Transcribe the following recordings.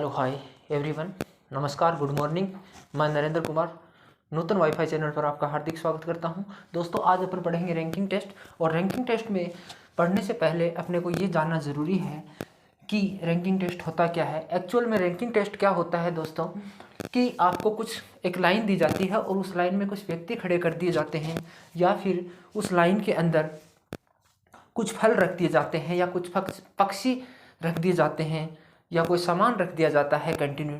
Hello hi everyone, नमस्कार, good morning. मैं नरेंद्र कुमार नूतन wifi channel पर आपका हार्दिक स्वागत करता हूं। दोस्तों, आज अपन पढ़ेंगे रैंकिंग टेस्ट। और रैंकिंग टेस्ट में पढ़ने से पहले अपने को ये जानना ज़रूरी है कि रैंकिंग टेस्ट होता क्या है। एक्चुअल में रैंकिंग टेस्ट क्या होता है दोस्तों, कि आपको कुछ एक लाइन दी जाती है और उस लाइन में कुछ व्यक्ति खड़े कर दिए जाते हैं, या फिर उस लाइन के अंदर कुछ फल रख दिए जाते हैं, या कुछ पक्षी रख दिए जाते हैं, या कोई सामान रख दिया जाता है कंटिन्यू,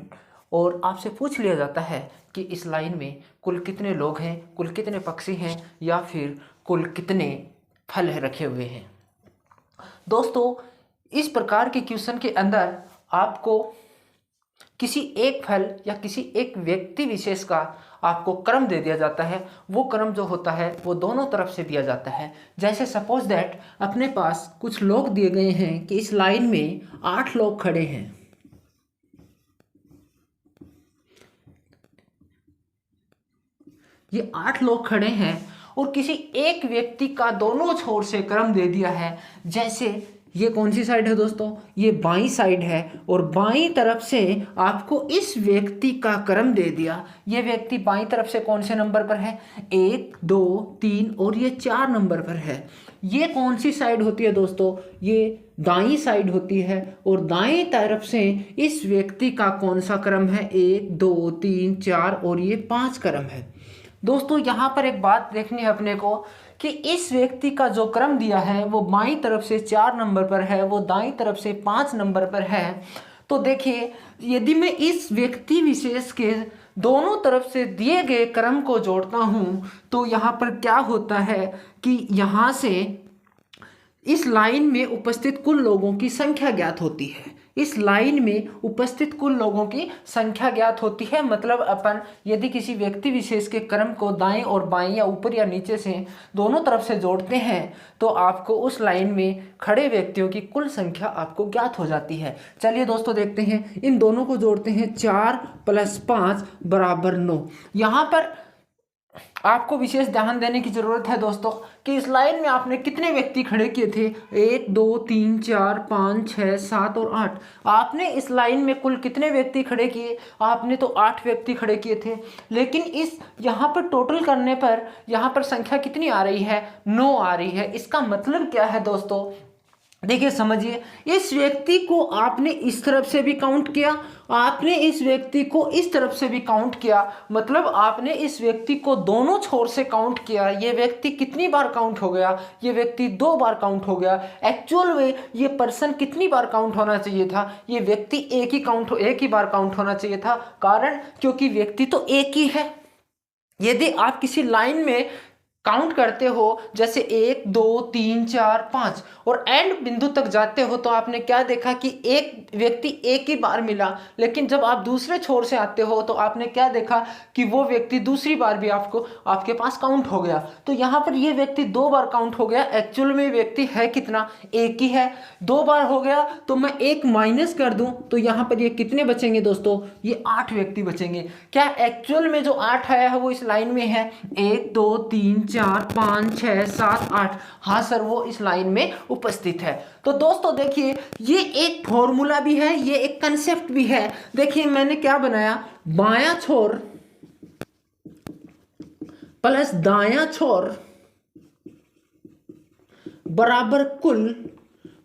और आपसे पूछ लिया जाता है कि इस लाइन में कुल कितने लोग हैं, कुल कितने पक्षी हैं, या फिर कुल कितने फल रखे हुए हैं। दोस्तों, इस प्रकार के क्वेश्चन के अंदर आपको किसी एक फल या किसी एक व्यक्ति विशेष का आपको क्रम दे दिया जाता है। वो क्रम जो होता है वो दोनों तरफ से दिया जाता है। जैसे सपोज दैट अपने पास कुछ लोग दिए गए हैं कि इस लाइन में 8 लोग खड़े हैं। ये 8 लोग खड़े हैं और किसी एक व्यक्ति का दोनों छोर से क्रम दे दिया है। जैसे ये कौन सी साइड है दोस्तों, ये बाईं साइड है, और बाईं तरफ से आपको इस व्यक्ति का क्रम दे दिया। ये व्यक्ति बाईं तरफ से कौन से नंबर पर है, 1 2 3 और ये 4 नंबर पर है। ये कौन सी साइड होती है दोस्तों, ये दाईं साइड होती है, और दाईं तरफ से इस व्यक्ति का कौन सा क्रम है, 1 2 3 4 और ये 5 क्रम है। दोस्तों, यहाँ पर एक बात देखनी है अपने को कि इस व्यक्ति का जो क्रम दिया है वो बाईं तरफ से 4 नंबर पर है, वो दाईं तरफ से 5 नंबर पर है। तो देखिए, यदि मैं इस व्यक्ति विशेष के दोनों तरफ से दिए गए क्रम को जोड़ता हूँ तो यहाँ पर क्या होता है कि यहाँ से इस लाइन में उपस्थित कुल लोगों की संख्या ज्ञात होती है। इस लाइन में उपस्थित कुल लोगों की संख्या ज्ञात होती है। मतलब अपन यदि किसी व्यक्ति विशेष के क्रम को दाएं और बाएं या ऊपर या नीचे से दोनों तरफ से जोड़ते हैं तो आपको उस लाइन में खड़े व्यक्तियों की कुल संख्या आपको ज्ञात हो जाती है। चलिए दोस्तों, देखते हैं, इन दोनों को जोड़ते हैं। 4 + 5 = 9। यहाँ पर आपको विशेष ध्यान देने की जरूरत है दोस्तों कि इस लाइन में आपने कितने व्यक्ति खड़े किए थे, 1 2 3 4 5 6 7 और 8। आपने इस लाइन में कुल कितने व्यक्ति खड़े किए, आपने तो 8 व्यक्ति खड़े किए थे। लेकिन इस यहाँ पर टोटल करने पर यहाँ पर संख्या कितनी आ रही है, 9 आ रही है। इसका मतलब क्या है दोस्तों, देखिए समझिए, इस व्यक्ति को आपने इस तरफ से भी काउंट किया, आपने इस व्यक्ति को इस तरफ से भी काउंट किया। मतलब आपने इस व्यक्ति को दोनों छोर से काउंट किया। ये व्यक्ति कितनी बार काउंट हो गया, ये व्यक्ति 2 बार काउंट हो गया। एक्चुअल में ये पर्सन कितनी बार काउंट होना चाहिए था, ये व्यक्ति एक ही बार काउंट होना चाहिए था। कारण क्योंकि व्यक्ति तो एक ही है। यदि आप किसी लाइन में काउंट करते हो जैसे 1 2 3 4 5 और एंड बिंदु तक जाते हो तो आपने क्या देखा कि एक व्यक्ति एक ही बार मिला। लेकिन जब आप दूसरे छोर से आते हो तो आपने क्या देखा कि वो व्यक्ति दूसरी बार भी आपके पास काउंट हो गया। तो यहाँ पर ये व्यक्ति 2 बार काउंट हो गया। एक्चुअल में व्यक्ति है कितना, एक ही है। 2 बार हो गया तो मैं 1 माइनस कर दूं तो यहाँ पर ये कितने बचेंगे दोस्तों, ये 8 व्यक्ति बचेंगे। क्या एक्चुअल में जो 8 आया है वो इस लाइन में है, 1 2 3 4 5 6 7 8। हाँ सर, वो इस लाइन में उपस्थित है। तो दोस्तों देखिए, ये एक फॉर्मूला भी है, ये एक कंसेप्ट भी है। देखिए मैंने क्या बनाया, बायां छोर प्लस दायां छोर बराबर कुल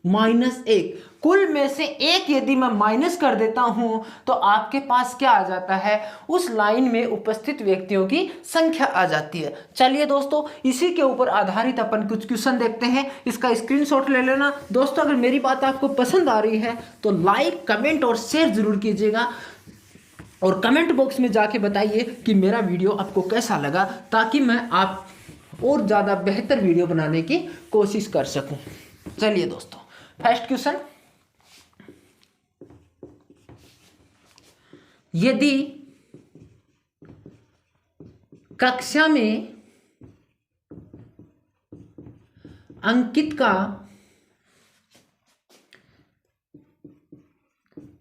-1। कुल में से 1 यदि मैं माइनस कर देता हूं तो आपके पास क्या आ जाता है, उस लाइन में उपस्थित व्यक्तियों की संख्या आ जाती है। चलिए दोस्तों, इसी के ऊपर आधारित अपन कुछ क्वेश्चन देखते हैं। इसका स्क्रीनशॉट ले लेना दोस्तों। अगर मेरी बात आपको पसंद आ रही है तो लाइक कमेंट और शेयर जरूर कीजिएगा, और कमेंट बॉक्स में जाके बताइए कि मेरा वीडियो आपको कैसा लगा, ताकि मैं आप और ज़्यादा बेहतर वीडियो बनाने की कोशिश कर सकूं। चलिए दोस्तों, फर्स्ट क्वेश्चन, यदि कक्षा में अंकित का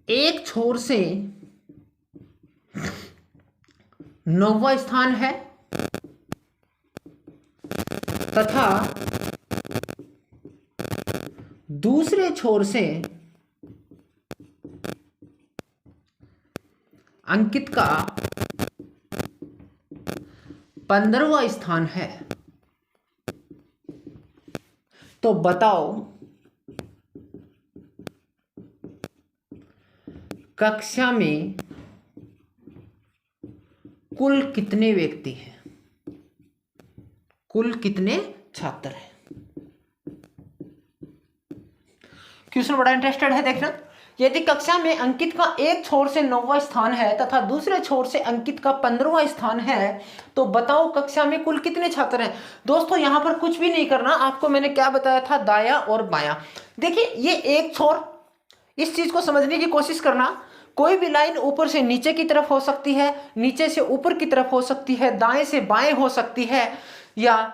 एक छोर से 9वां स्थान है तथा दूसरे छोर से अंकित का 15वां स्थान है, तो बताओ कक्षा में कुल कितने व्यक्ति हैं, कुल कितने छात्र हैं। क्वेश्चन बड़ा इंटरेस्टेड है देखना। यदि कक्षा में अंकित का एक छोर से 9वां स्थान है तथा दूसरे छोर से अंकित का 15वां स्थान है, तो बताओ कक्षा में कुल कितने छात्र हैं। दोस्तों यहां पर कुछ भी नहीं करना, आपको मैंने क्या बताया था, दाया और बायां। देखिए ये एक छोर, इस चीज को समझने की कोशिश करना। कोई भी लाइन ऊपर से नीचे की तरफ हो सकती है, नीचे से ऊपर की तरफ हो सकती है, दाएं से बाएं हो सकती है, या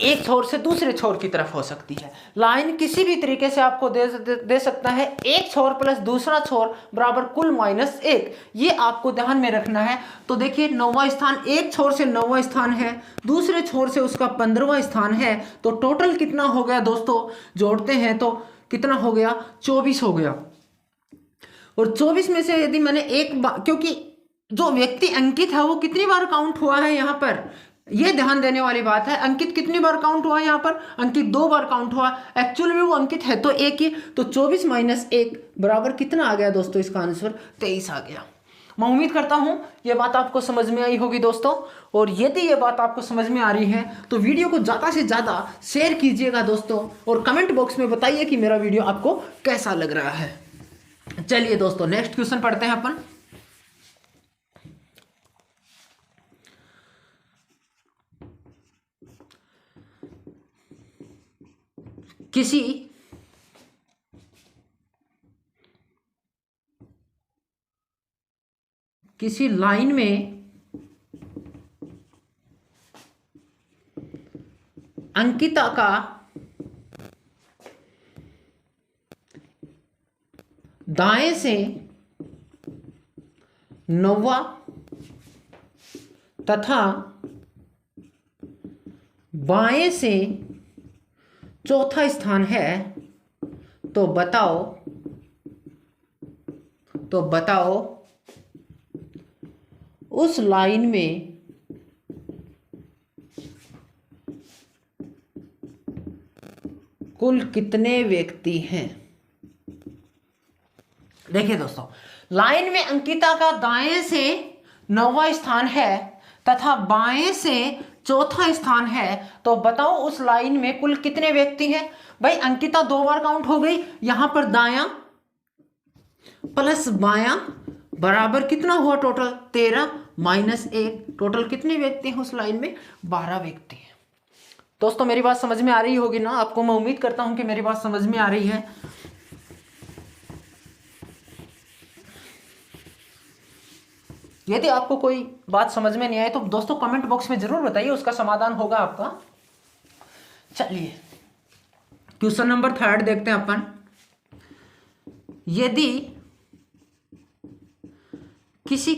एक छोर से दूसरे छोर की तरफ हो सकती है। लाइन किसी भी तरीके से आपको दे सकता है। एक छोर प्लस दूसरा छोर बराबर कुल -1, ये आपको ध्यान में रखना है। तो देखिए 9वां स्थान, एक छोर से 9वां स्थान है, दूसरे छोर से उसका 15वां स्थान है, तो टोटल कितना हो गया दोस्तों, जोड़ते हैं तो कितना हो गया, 24 हो गया। और 24 में से यदि मैंने एक बार, क्योंकि जो व्यक्ति अंकित है वो कितनी बार काउंट हुआ है, यहाँ पर ये ध्यान देने वाली बात है। अंकित कितनी बार काउंट हुआ है, यहाँ पर अंकित 2 बार काउंट हुआ। एक्चुअल में वो अंकित है तो एक ही, तो 24 - 1 बराबर कितना आ गया दोस्तों, इसका आंसर 23 आ गया। मैं उम्मीद करता हूं ये बात आपको समझ में आई होगी दोस्तों। और यदि ये बात आपको समझ में आ रही है तो वीडियो को ज़्यादा से ज़्यादा शेयर कीजिएगा दोस्तों, और कमेंट बॉक्स में बताइए कि मेरा वीडियो आपको कैसा लग रहा है। चलिए दोस्तों नेक्स्ट क्वेश्चन पढ़ते हैं अपन। किसी लाइन में अंकिता का दाएं से 9वां तथा बाएं से 4था स्थान है, तो बताओ उस लाइन में कुल कितने व्यक्ति हैं। देखिए दोस्तों, लाइन में अंकिता का दाएं से 9वां स्थान है तथा बाएं से 4था स्थान है, तो बताओ उस लाइन में कुल कितने व्यक्ति हैं। भाई अंकिता 2 बार काउंट हो गई, यहां पर दायां प्लस बायां बराबर कितना हुआ, टोटल 13 - 1, टोटल कितने व्यक्ति हैं उस लाइन में, 12 व्यक्ति हैं। दोस्तों मेरी बात समझ में आ रही होगी ना आपको, मैं उम्मीद करता हूं कि मेरी बात समझ में आ रही है। यदि आपको कोई बात समझ में नहीं आए तो दोस्तों कमेंट बॉक्स में जरूर बताइए, उसका समाधान होगा आपका। चलिए क्वेश्चन नंबर 3 देखते हैं अपन। यदि किसी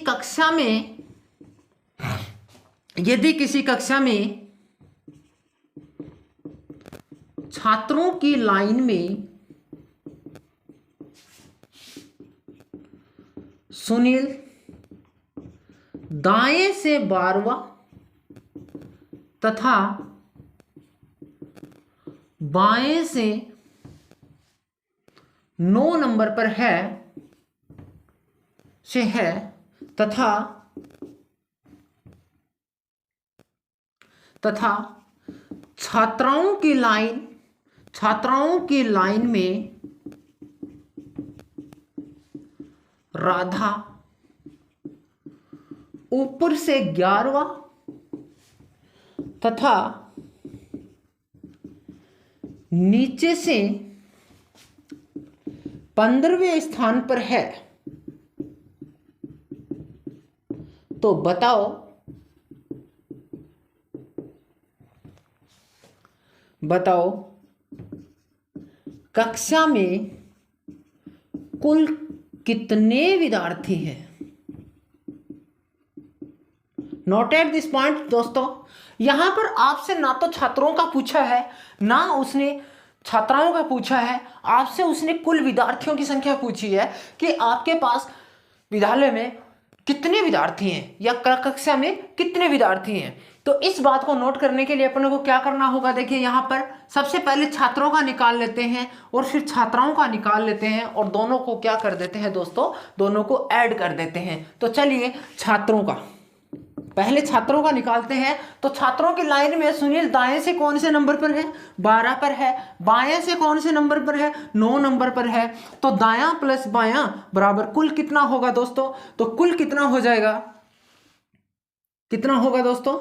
कक्षा में छात्रों की लाइन में सुनील दाएं से 12वां तथा बाएं से 9 नंबर पर है तथा छात्राओं की लाइन में राधा ऊपर से 11वां तथा नीचे से 15वें स्थान पर है, तो बताओ कक्षा में कुल कितने विद्यार्थी हैं। नोट एट दिस पॉइंट दोस्तों, यहां पर आपसे ना तो छात्रों का पूछा है ना उसने छात्राओं का पूछा है, आपसे उसने कुल विद्यार्थियों की संख्या पूछी है कि आपके पास विद्यालय में कितने विद्यार्थी हैं या कक्षा में कितने विद्यार्थी हैं। तो इस बात को नोट करने के लिए अपने को क्या करना होगा, देखिए यहाँ पर सबसे पहले छात्रों का निकाल लेते हैं और फिर छात्राओं का निकाल लेते हैं और दोनों को क्या कर देते हैं दोस्तों, दोनों को ऐड कर देते हैं। तो चलिए छात्रों का, पहले छात्रों का निकालते हैं। तो छात्रों की लाइन में सुनील दाएं से कौन से नंबर पर है, 12 पर है। बाएं से कौन से नंबर पर है, 9 नंबर पर है। तो दायां प्लस बायां बराबर कुल कितना होगा दोस्तों, तो कुल कितना हो जाएगा, कितना होगा दोस्तों,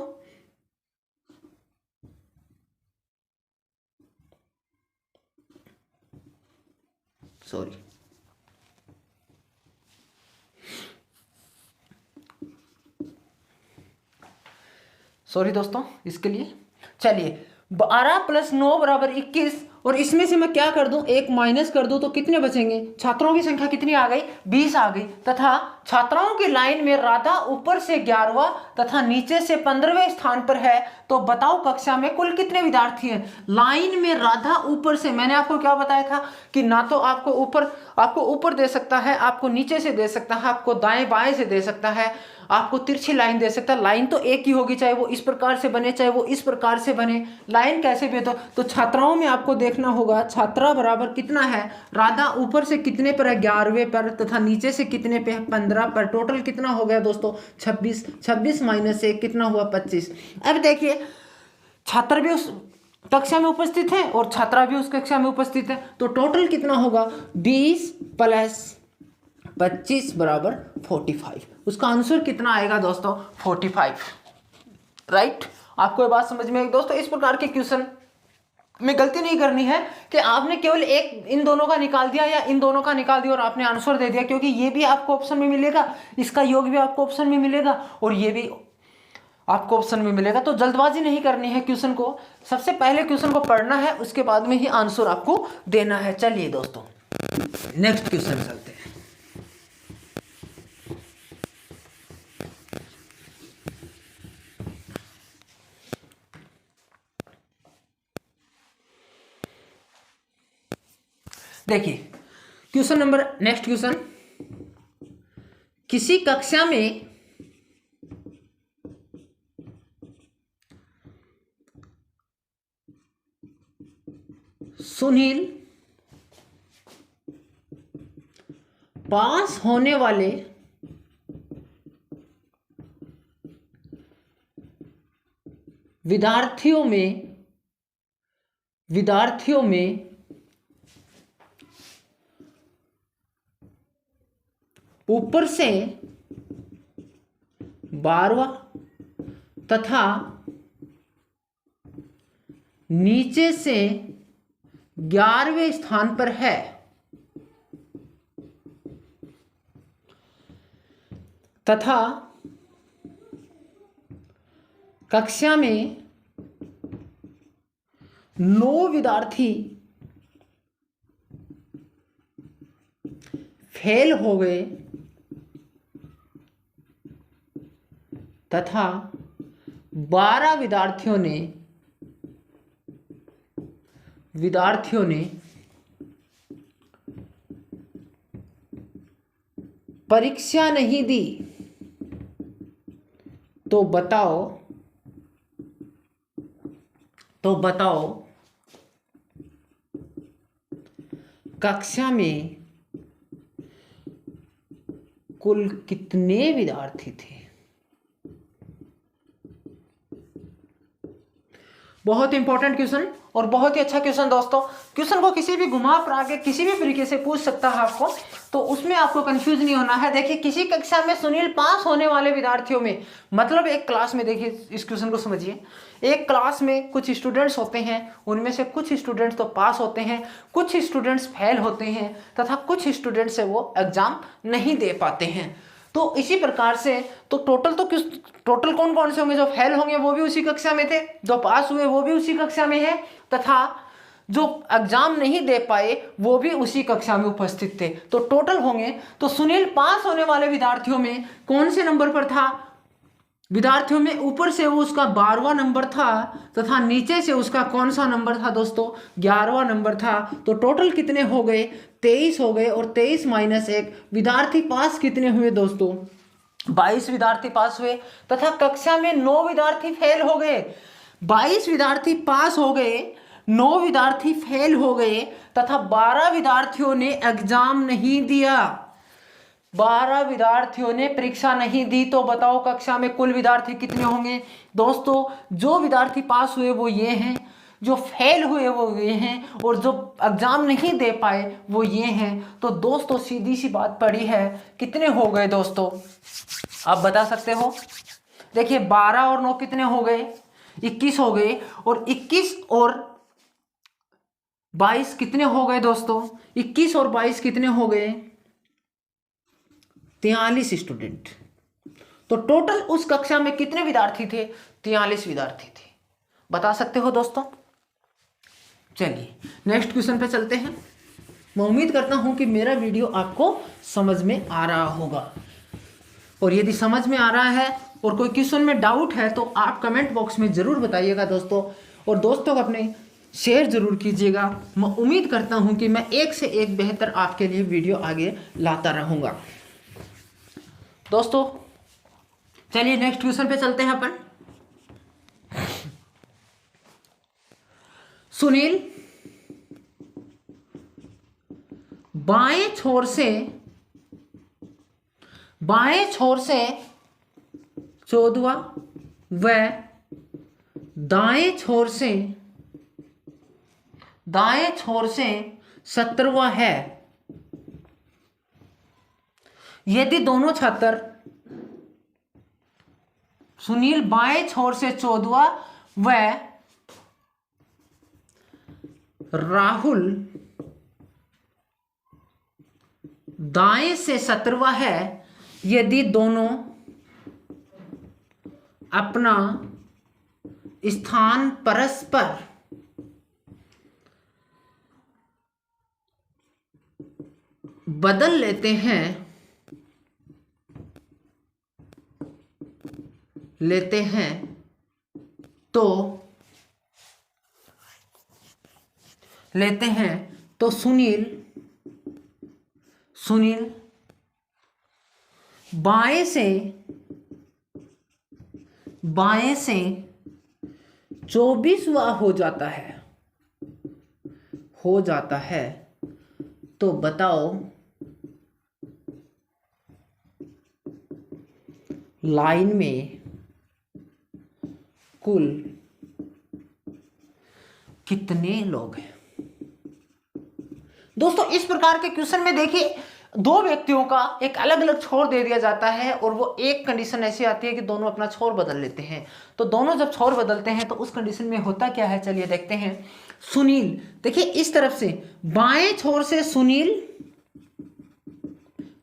सॉरी दोस्तों इसके लिए। चलिए 12 + 9 = 21 और इसमें से मैं क्या कर दूं, एक माइनस कर दूं तो कितने बचेंगे, छात्रों की संख्या कितनी आ गई, 20 आ गई। तथा छात्राओं की लाइन में राधा ऊपर से 11वां तथा नीचे से 15वें स्थान पर है। तो बताओ कक्षा में कुल कितने विद्यार्थी हैं। लाइन में राधा ऊपर से, मैंने आपको क्या बताया था कि ना तो आपको ऊपर दे सकता है, आपको नीचे से दे सकता है, आपको दाएं बाएं से दे सकता है, आपको तिरछी लाइन दे सकता है। लाइन तो एक ही होगी, चाहे वो इस प्रकार से बने चाहे वो इस प्रकार से बने, लाइन कैसे भी हो। तो छात्राओं में आपको देखना होगा छात्रा बराबर कितना है, राधा ऊपर से कितने पर है, 11वें पर, तथा नीचे से कितने पे है, 15 पर। टोटल कितना हो गया दोस्तों, 26। 26 - 1 कितना हुआ, 25। अब देखिए छात्र भी उस कक्षा में उपस्थित है और छात्रा भी उस कक्षा में उपस्थित है। तो टोटल कितना होगा, 20 + 25 = 45। उसका आंसर कितना आएगा दोस्तों, 45। राइट, आपको ये बात समझ में आई दोस्तों। इस प्रकार के क्वेश्चन में गलती नहीं करनी है कि आपने केवल एक इन दोनों का निकाल दिया या इन दोनों का निकाल दिया और आपने आंसर दे दिया, क्योंकि ये भी आपको ऑप्शन में मिलेगा, इसका योग भी आपको ऑप्शन में मिलेगा और ये भी आपको ऑप्शन में मिलेगा। तो जल्दबाजी नहीं करनी है, क्वेश्चन को सबसे पहले क्वेश्चन को पढ़ना है, उसके बाद में ही आंसर आपको देना है। चलिए दोस्तों नेक्स्ट क्वेश्चन चलते हैं। देखिए क्वेश्चन नंबर, नेक्स्ट क्वेश्चन, किसी कक्षा में सुनील पास होने वाले विद्यार्थियों में ऊपर से 12वां तथा नीचे से 11वें स्थान पर है। तथा कक्षा में 9 विद्यार्थी फेल हो गए तथा 12 विद्यार्थियों ने परीक्षा नहीं दी। तो बताओ कक्षा में कुल कितने विद्यार्थी थे। बहुत इंपॉर्टेंट क्वेश्चन और बहुत ही अच्छा क्वेश्चन दोस्तों। क्वेश्चन को किसी भी घुमा फिरा के किसी भी तरीके से पूछ सकता है आपको, तो उसमें आपको कंफ्यूज नहीं होना है। देखिए किसी कक्षा में सुनील पास होने वाले विद्यार्थियों में, मतलब एक क्लास में, देखिए इस क्वेश्चन को समझिए, एक क्लास में कुछ स्टूडेंट्स होते हैं, उनमें से कुछ स्टूडेंट्स तो पास होते हैं, कुछ स्टूडेंट्स फेल होते हैं तथा कुछ स्टूडेंट्स से वो एग्जाम नहीं दे पाते हैं। तो इसी प्रकार से तो टोटल कौन कौन से होंगे, जो फेल होंगे वो भी उसी कक्षा में थे, जो पास हुए वो भी उसी कक्षा में है, तथा जो एग्जाम नहीं दे पाए वो भी उसी कक्षा में उपस्थित थे। तो टोटल होंगे। तो सुनील पास होने वाले विद्यार्थियों में कौन से नंबर पर था, विद्यार्थियों में ऊपर से वो उसका 12वां नंबर था तथा नीचे से उसका कौन सा नंबर था दोस्तों, 11वां नंबर था। तो टोटल कितने हो गए, 23 हो गए और 23 - 1 विद्यार्थी पास कितने हुए दोस्तों, 22 विद्यार्थी पास हुए तथा कक्षा में 9 विद्यार्थी फेल हो गए। 22 विद्यार्थी पास हो गए, 9 विद्यार्थी फेल हो गए तथा 12 विद्यार्थियों ने एग्जाम नहीं दिया। 12 विद्यार्थियों ने परीक्षा नहीं दी। तो बताओ कक्षा में कुल विद्यार्थी कितने होंगे दोस्तों? जो विद्यार्थी पास हुए वो ये हैं, जो फेल हुए वो ये हैं, और जो एग्जाम नहीं दे पाए वो ये हैं। तो दोस्तों सीधी सी बात पड़ी है, कितने हो गए दोस्तों? आप बता सकते हो? देखिए 12 और 9 कितने हो गए? 21 हो गए। और 21 और 22 कितने हो गए दोस्तों? 21 और 22 कितने हो गए? 43 स्टूडेंट। तो टोटल उस कक्षा में कितने विद्यार्थी थे? 43 विद्यार्थी थे। बता सकते हो दोस्तों? चलिए नेक्स्ट क्वेश्चन पे चलते हैं। मैं उम्मीद करता हूं कि मेरा वीडियो आपको समझ में आ रहा होगा, और यदि समझ में आ रहा है और कोई क्वेश्चन में डाउट है तो आप कमेंट बॉक्स में ज़रूर बताइएगा दोस्तों, और दोस्तों को अपने शेयर ज़रूर कीजिएगा। मैं उम्मीद करता हूं कि मैं एक से एक बेहतर आपके लिए वीडियो आगे लाता रहूँगा। दोस्तों चलिए नेक्स्ट क्वेश्चन पे चलते हैं अपन। सुनील बाएं छोर से 14वां व दाएं छोर से 17वां है। यदि दोनों छात्र सुनील बाएं छोर से 14वां व राहुल दाएं से 17वां है, यदि दोनों अपना स्थान परस्पर बदल लेते हैं तो सुनील बाएं से 24वां हो जाता है। तो बताओ लाइन में कुल कितने लोग हैं? दोस्तों इस प्रकार के क्वेश्चन में देखिए दो व्यक्तियों का एक अलग अलग छोर दे दिया जाता है, और वो एक कंडीशन ऐसी आती है कि दोनों अपना छोर बदल लेते हैं। तो दोनों जब छोर बदलते हैं तो उस कंडीशन में होता क्या है, चलिए देखते हैं। सुनील देखिए इस तरफ से बाएं छोर से सुनील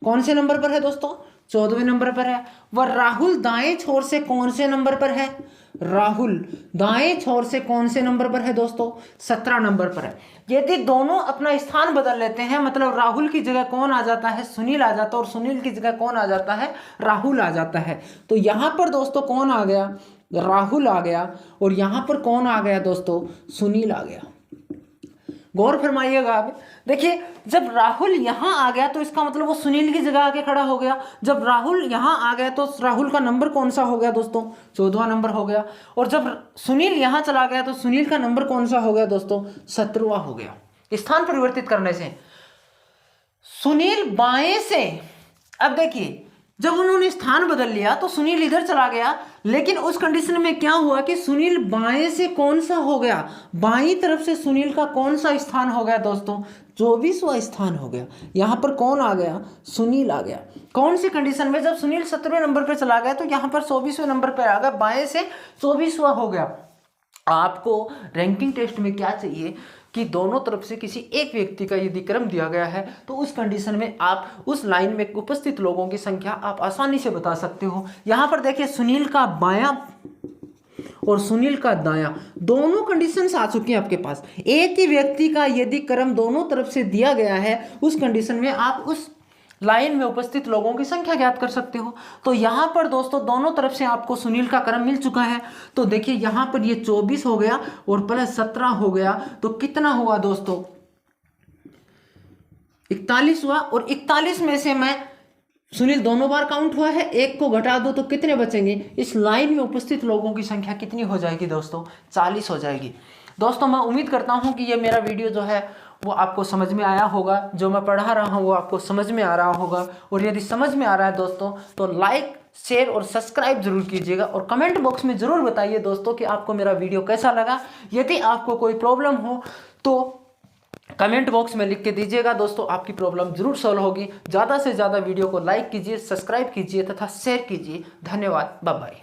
कौन से नंबर पर है दोस्तों? 14वें नंबर पर है। वह राहुल दाएं छोर से कौन से नंबर पर है? राहुल दाएं छोर से कौन से नंबर पर है दोस्तों? 17 नंबर पर है। यदि दोनों अपना स्थान बदल लेते हैं, मतलब राहुल की जगह कौन आ जाता है? सुनील आ जाता है, और सुनील की जगह कौन आ जाता है? राहुल आ जाता है। तो यहां पर दोस्तों कौन आ गया? राहुल आ गया। और यहां पर कौन आ गया दोस्तों? सुनील आ गया। गौर फरमाइएगा आप। देखिए जब राहुल यहां आ गया तो इसका मतलब वो सुनील की जगह आके खड़ा हो गया। जब राहुल यहां आ गया तो राहुल का नंबर कौन सा हो गया दोस्तों? 14वां नंबर हो गया। और जब सुनील यहां चला गया तो सुनील का नंबर कौन सा हो गया दोस्तों? 17वां हो गया। स्थान परिवर्तित करने से सुनील बाएं से, अब देखिए जब उन्होंने स्थान बदल लिया तो सुनील इधर चला गया, लेकिन उस कंडीशन में क्या हुआ कि सुनील बाएं से कौन सा हो गया? बाईं तरफ से सुनील का कौन सा स्थान हो गया दोस्तों? 24वां स्थान हो गया। यहां पर कौन आ गया? सुनील आ गया। कौन सी कंडीशन में? जब सुनील 17वें नंबर पर चला गया तो यहां पर 24वें नंबर पर आ गया, बाएं से 24वां हो गया। आपको रैंकिंग टेस्ट में क्या चाहिए कि दोनों तरफ से किसी एक व्यक्ति का यदि क्रम दिया गया है तो उस कंडीशन में आप उस लाइन में उपस्थित लोगों की संख्या आप आसानी से बता सकते हो। यहां पर देखिए सुनील का बायां और सुनील का दायां दोनों कंडीशंस आ चुकी हैं आपके पास। एक ही व्यक्ति का यदि क्रम दोनों तरफ से दिया गया है उस कंडीशन में आप उस लाइन में उपस्थित लोगों की संख्या ज्ञात कर सकते हो। तो यहां पर दोस्तों दोनों तरफ से आपको सुनील का क्रम मिल चुका है। तो देखिए यहां पर ये 24 हो गया और प्लस 17 हो गया, तो कितना हुआ दोस्तों? 41 हुआ। और 41 में से मैं सुनील दोनों बार काउंट हुआ है, एक को घटा दो तो कितने बचेंगे? इस लाइन में उपस्थित लोगों की संख्या कितनी हो जाएगी दोस्तों? 40 हो जाएगी। दोस्तों मैं उम्मीद करता हूं कि ये मेरा वीडियो जो है वो आपको समझ में आया होगा, जो मैं पढ़ा रहा हूं वो आपको समझ में आ रहा होगा। और यदि समझ में आ रहा है दोस्तों तो लाइक, शेयर और सब्सक्राइब जरूर कीजिएगा और कमेंट बॉक्स में ज़रूर बताइए दोस्तों कि आपको मेरा वीडियो कैसा लगा। यदि आपको कोई प्रॉब्लम हो तो कमेंट बॉक्स में लिख के दीजिएगा दोस्तों, आपकी प्रॉब्लम जरूर सॉल्व होगी। ज़्यादा से ज़्यादा वीडियो को लाइक कीजिए, सब्सक्राइब कीजिए तथा शेयर कीजिए। धन्यवाद, बाय बाय।